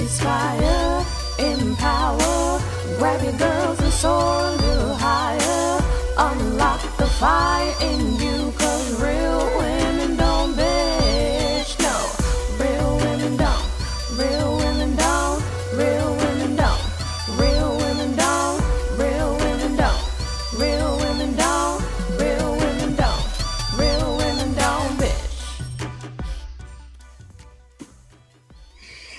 inspire, empower, grab your girls and soar a little higher. Unlock the fire in you, 'cause real women don't bitch, no. Real women don't, real women don't, real women don't, real women don't, real women don't, real women don't, real women don't, real women don't bitch.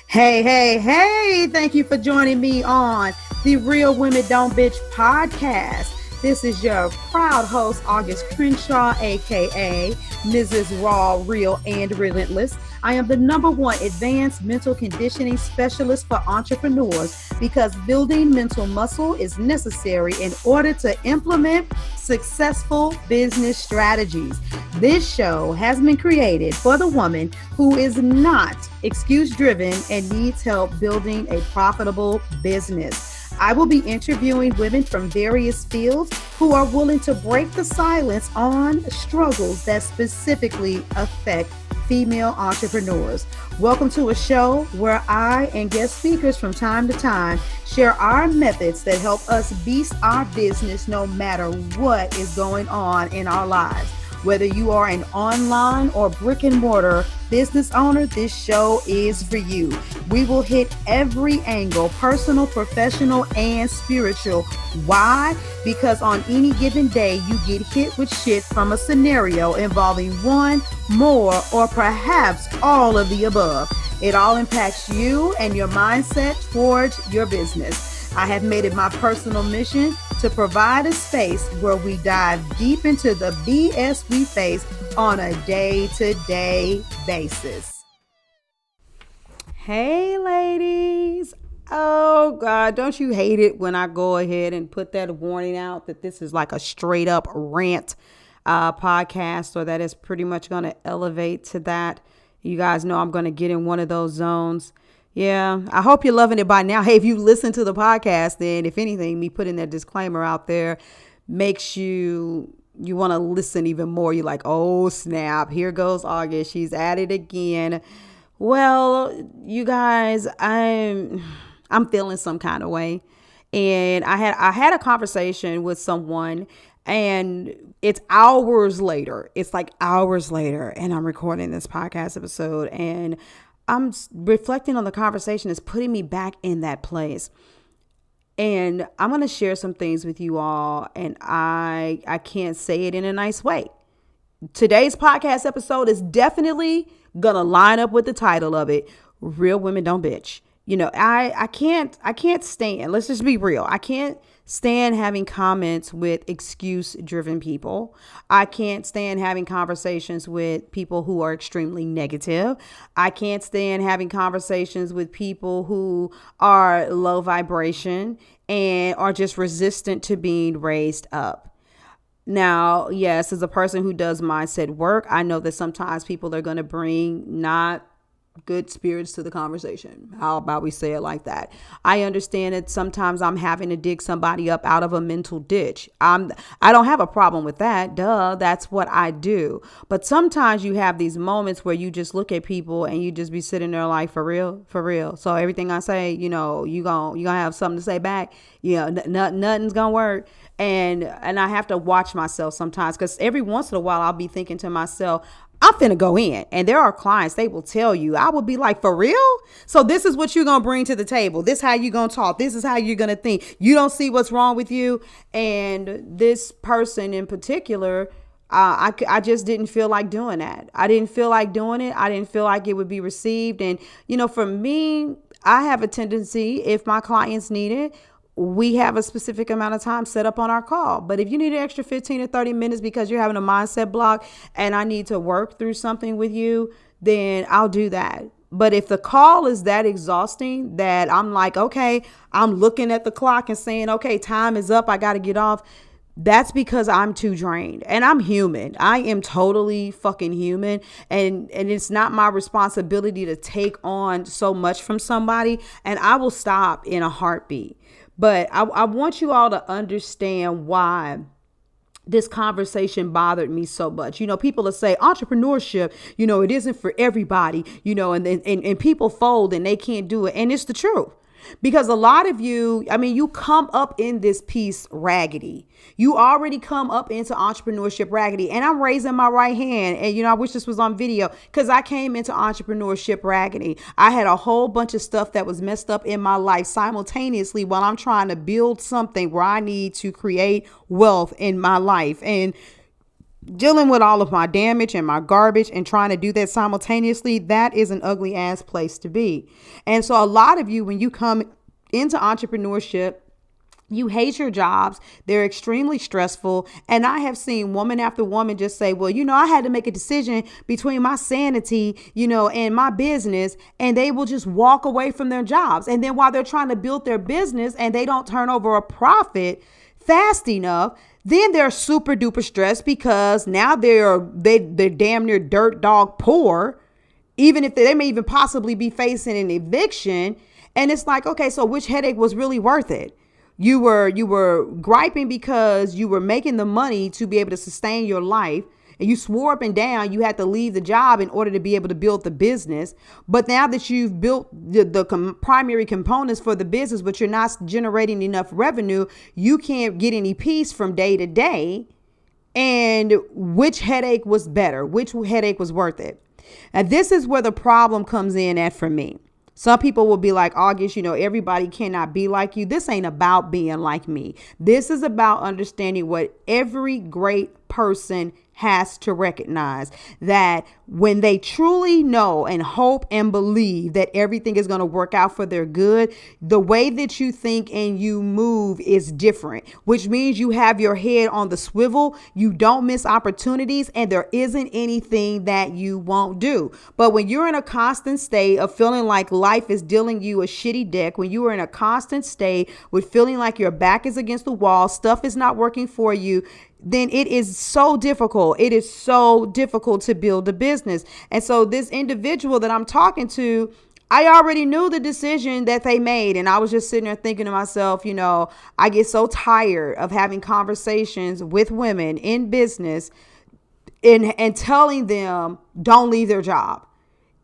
Hey, thank you for joining me on the Real Women Don't Bitch podcast. This is your proud host, August Crenshaw, aka Mrs. Raw, Real, and Relentless. I am the #1 advanced mental conditioning specialist for entrepreneurs because building mental muscle is necessary in order to implement successful business strategies. This show has been created for the woman who is not excuse-driven and needs help building a profitable business. I will be interviewing women from various fields who are willing to break the silence on struggles that specifically affect female entrepreneurs. Welcome to a show where I and guest speakers from time to time share our methods that help us beast our business no matter what is going on in our lives. Whether you are an online or brick and mortar business owner, this show is for you. We will hit every angle, personal, professional, and spiritual. Why? Because on any given day, you get hit with shit from a scenario involving one, more, or perhaps all of the above. It all impacts you and your mindset towards your business. I have made it my personal mission to provide a space where we dive deep into the BS we face on a day-to-day basis. Hey, ladies. Oh, God, don't you hate it when I go ahead and put that warning out that this is like a straight up rant podcast, or that is pretty much going to elevate to that. You guys know I'm going to get in one of those zones. Yeah, I hope you're loving it by now. Hey, if you listen to the podcast, then if anything, me putting that disclaimer out there makes you want to listen even more. You're like, oh, snap, here goes August. She's at it again. Well, you guys, I'm feeling some kind of way. And I had a conversation with someone, and it's hours later. It's like hours later, and I'm recording this podcast episode, and I'm reflecting on the conversation. It's putting me back in that place. And I'm going to share some things with you all. And I can't say it in a nice way. Today's podcast episode is definitely going to line up with the title of it. Real Women Don't Bitch. You know, I can't stand, let's just be real. I can't stand having comments with excuse-driven people. I can't stand having conversations with people who are extremely negative. I can't stand having conversations with people who are low vibration and are just resistant to being raised up. Now, yes, as a person who does mindset work, I know that sometimes people are going to bring not good spirits to the conversation. How about we say it like that? I understand that sometimes I'm having to dig somebody up out of a mental ditch. I don't have a problem with that. Duh, that's what I do. But sometimes you have these moments where you just look at people and you just be sitting there like, for real. So everything I say, you know, you gonna have something to say back. You know, nothing's gonna work. And I have to watch myself sometimes, because every once in a while I'll be thinking to myself, I'm finna go in. And there are clients, they will tell you, I will be like, for real? So this is what you're going to bring to the table. This is how you're going to talk. This is how you're going to think. You don't see what's wrong with you. And this person in particular, I just didn't feel like doing that. I didn't feel like doing it. I didn't feel like it would be received. And, you know, for me, I have a tendency, if my clients need it, we have a specific amount of time set up on our call. But if you need an extra 15 or 30 minutes because you're having a mindset block and I need to work through something with you, then I'll do that. But if the call is that exhausting that I'm like, okay, I'm looking at the clock and saying, okay, time is up, I got to get off. That's because I'm too drained, and I'm human. I am totally fucking human. And it's not my responsibility to take on so much from somebody, and I will stop in a heartbeat. But I want you all to understand why this conversation bothered me so much. People will say entrepreneurship, it isn't for everybody, and people fold and they can't do it. And it's the truth. Because a lot of you, you come up in this piece raggedy. You already come up into entrepreneurship raggedy. And I'm raising my right hand. And, I wish this was on video because I came into entrepreneurship raggedy. I had a whole bunch of stuff that was messed up in my life simultaneously while I'm trying to build something where I need to create wealth in my life. And dealing with all of my damage and my garbage and trying to do that simultaneously, that is an ugly ass place to be. And so a lot of you, when you come into entrepreneurship, you hate your jobs. They're extremely stressful. And I have seen woman after woman just say, well, I had to make a decision between my sanity, and my business. And they will just walk away from their jobs. And then while they're trying to build their business and they don't turn over a profit fast enough, then they're super duper stressed because now they're damn near dirt dog poor, even if they may even possibly be facing an eviction. And it's like, okay, so which headache was really worth it? You were griping because you were making the money to be able to sustain your life. And you swore up and down you had to leave the job in order to be able to build the business. But now that you've built the primary components for the business, but you're not generating enough revenue, you can't get any peace from day to day. And which headache was better? Which headache was worth it? And this is where the problem comes in at for me. Some people will be like, August, everybody cannot be like you. This ain't about being like me. This is about understanding what every great person has to recognize, that when they truly know and hope and believe that everything is going to work out for their good, the way that you think and you move is different, which means you have your head on the swivel. You don't miss opportunities, and there isn't anything that you won't do. But when you're in a constant state of feeling like life is dealing you a shitty deck, when you are in a constant state with feeling like your back is against the wall, stuff is not working for you, then it is so difficult. It is so difficult to build a business. And so this individual that I'm talking to, I already knew the decision that they made. And I was just sitting there thinking to myself, I get so tired of having conversations with women in business and telling them don't leave their job.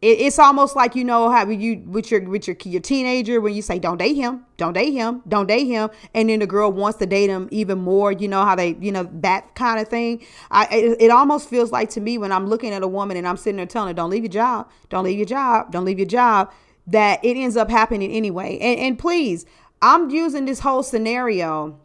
It's almost like, how you with your teenager, when you say, don't date him, don't date him, don't date him. And then the girl wants to date him even more, how they, that kind of thing. It almost feels like to me when I'm looking at a woman and I'm sitting there telling her, don't leave your job, don't leave your job, don't leave your job, that it ends up happening anyway. And please, I'm using this whole scenario.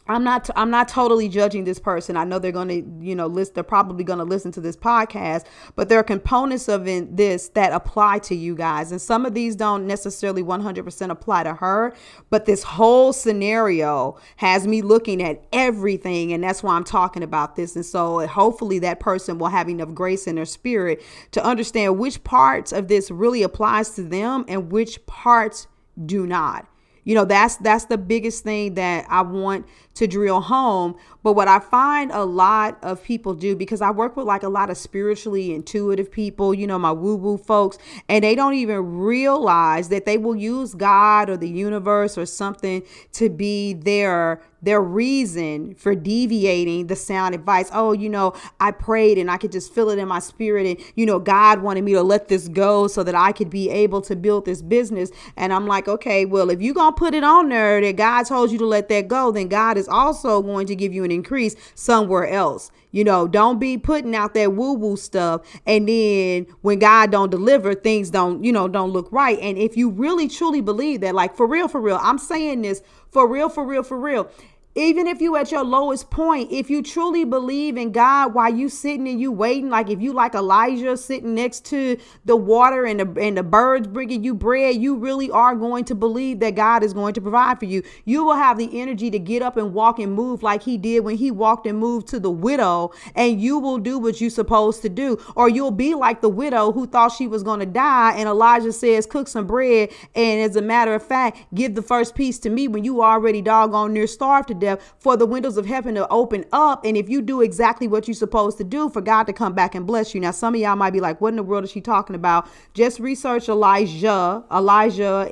I'm not totally judging this person. I know they're going to, they're probably going to listen to this podcast, but there are components of this that apply to you guys. And some of these don't necessarily 100% apply to her, but this whole scenario has me looking at everything. And that's why I'm talking about this. And so hopefully that person will have enough grace in their spirit to understand which parts of this really applies to them and which parts do not. That's the biggest thing that I want to drill home. But what I find a lot of people do, because I work with like a lot of spiritually intuitive people, my woo-woo folks, and they don't even realize that they will use God or the universe or something to be their reason for deviating the sound advice. Oh, I prayed and I could just feel it in my spirit. And, God wanted me to let this go so that I could be able to build this business. And I'm like, okay, well, if you're going to put it on there that God told you to let that go, then God is also going to give you an increase somewhere else. Don't be putting out that woo-woo stuff. And then when God don't deliver, things don't look right. And if you really truly believe that, like for real, I'm saying this for real. Even if you at your lowest point, if you truly believe in God while you sitting and you waiting, like if you like Elijah sitting next to the water and the birds bringing you bread, you really are going to believe that God is going to provide for you. You will have the energy to get up and walk and move like he did when he walked and moved to the widow, and you will do what you're supposed to do. Or you'll be like the widow who thought she was going to die, and Elijah says, cook some bread, and as a matter of fact, give the first piece to me when you already doggone near starved to death. death for the windows of heaven to open up. And if you do exactly what you're supposed to do, for God to come back and bless you. Now, some of y'all might be like, what in the world is she talking about? Just research Elijah, Elijah,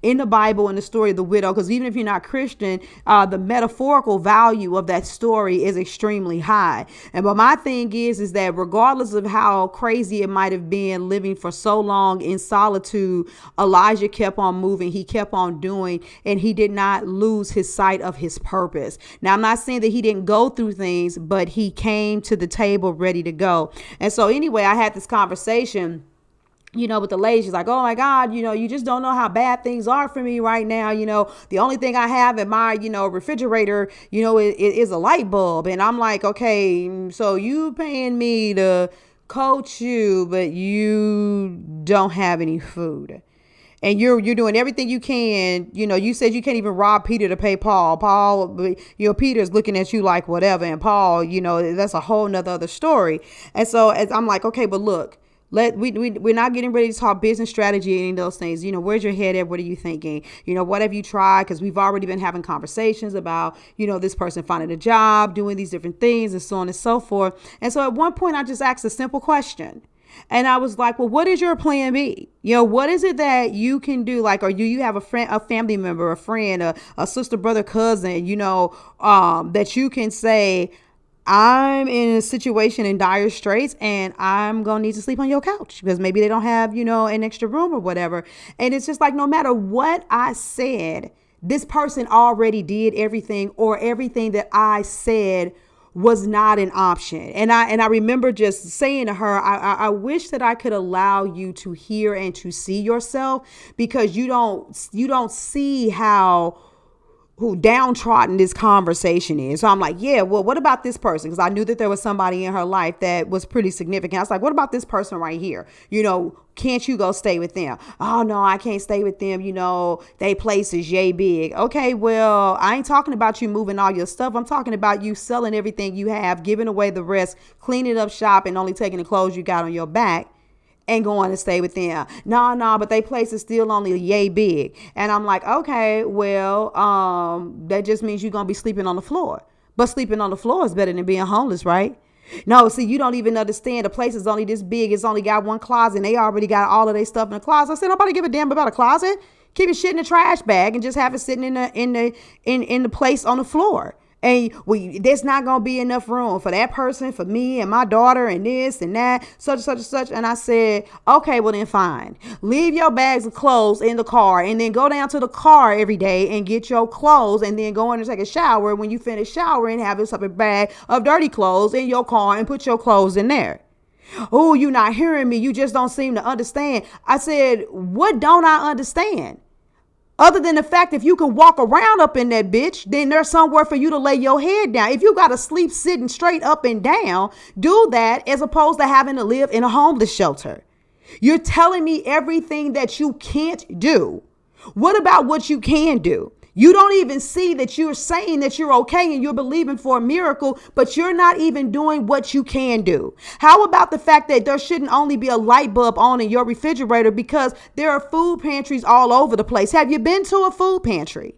in the Bible, in the story of the widow. Because even if you're not Christian, the metaphorical value of that story is extremely high. But my thing is that regardless of how crazy it might have been living for so long in solitude, Elijah kept on moving. He kept on doing, and he did not lose his sight of his purpose. Now, I'm not saying that he didn't go through things, but he came to the table ready to go. And so anyway, I had this conversation, with the lady. She's like, oh my God, you just don't know how bad things are for me right now. The only thing I have in my, refrigerator, is a light bulb. And I'm like, okay, so you paying me to coach you, but you don't have any food. And you're doing everything you can. You said you can't even rob Peter to pay Paul. Peter's looking at you like whatever. And Paul, that's a whole nother other story. And so as I'm like, okay, but look, we're not getting ready to talk business strategy and any of those things. Where's your head at? What are you thinking? What have you tried? Because we've already been having conversations about, this person finding a job, doing these different things and so on and so forth. And so at one point I just asked a simple question. And I was like, well, what is your plan B? What is it that you can do? Like, or you have a friend, a family member, a friend, a sister, brother, cousin, that you can say, I'm in a situation in dire straits and I'm going to need to sleep on your couch because maybe they don't have, an extra room or whatever. And it's just like, no matter what I said, this person already did everything, or everything that I said was not an option. And I remember just saying to her, I wish that I could allow you to hear and to see yourself, because you don't see who downtrodden this conversation is. So I'm like, yeah, well, what about this person? Because I knew that there was somebody in her life that was pretty significant. I was like, what about this person right here? Can't you go stay with them? Oh, no, I can't stay with them. They place is yay big. Okay, well, I ain't talking about you moving all your stuff. I'm talking about you selling everything you have, giving away the rest, cleaning up shop, and only taking the clothes you got on your back and going to stay with them. No, but they place is still only yay big. And I'm like, okay, well, that just means you're going to be sleeping on the floor. But sleeping on the floor is better than being homeless, right? No, see, you don't even understand. The place is only this big. It's only got one closet, and they already got all of their stuff in the closet. I said, nobody give a damn about a closet. Keep your shit in the trash bag and just have it sitting in the place on the floor. And there's not going to be enough room for that person, for me and my daughter and this and that, such and such and such. And I said, okay, well then fine. Leave your bags of clothes in the car and then go down to the car every day and get your clothes and then go in and take a shower. When you finish showering, have a bag of dirty clothes in your car and put your clothes in there. Oh, you're not hearing me. You just don't seem to understand. I said, what don't I understand? Other than the fact, if you can walk around up in that bitch, then there's somewhere for you to lay your head down. If you got to sleep sitting straight up and down, do that as opposed to having to live in a homeless shelter. You're telling me everything that you can't do. What about what you can do? You don't even see that you're saying that you're okay and you're believing for a miracle, but you're not even doing what you can do. How about the fact that there shouldn't only be a light bulb on in your refrigerator because there are food pantries all over the place? Have you been to a food pantry?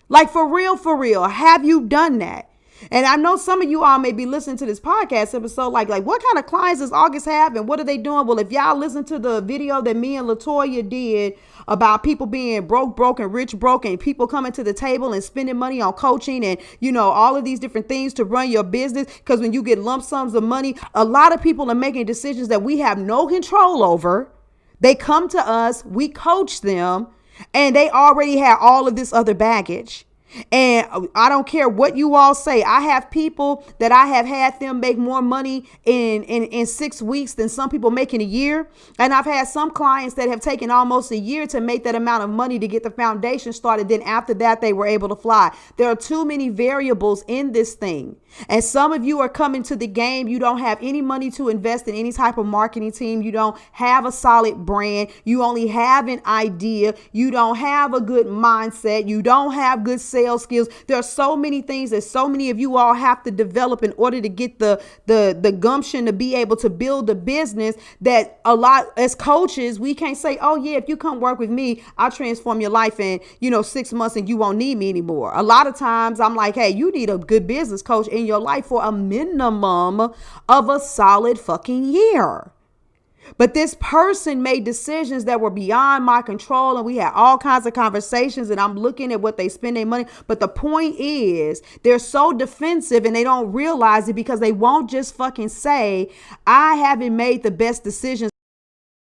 Like for real, have you done that? And I know some of you all may be listening to this podcast episode like what kind of clients does August have and what are they doing? Well, if y'all listen to the video that me and Latoya did about people being broke and rich broke and people coming to the table and spending money on coaching and, all of these different things to run your business, because when you get lump sums of money, a lot of people are making decisions that we have no control over. They come to us, we coach them, and they already have all of this other baggage. And I don't care what you all say. I have people that I have had them make more money in 6 weeks than some people make in a year. And I've had some clients that have taken almost a year to make that amount of money to get the foundation started. Then after that, they were able to fly. There are too many variables in this thing. And some of you are coming to the game. You don't have any money to invest in any type of marketing team. You don't have a solid brand. You only have an idea. You don't have a good mindset. You don't have good sales sales skills. There are so many things that so many of you all have to develop in order to get the gumption to be able to build a business, that a lot as coaches, we can't say, oh yeah, if you come work with me, I'll transform your life in, 6 months and you won't need me anymore. A lot of times I'm like, hey, you need a good business coach in your life for a minimum of a solid fucking year. But this person made decisions that were beyond my control, and we had all kinds of conversations, and I'm looking at what they spend their money. But the point is, they're so defensive and they don't realize it, because they won't just fucking say, I haven't made the best decisions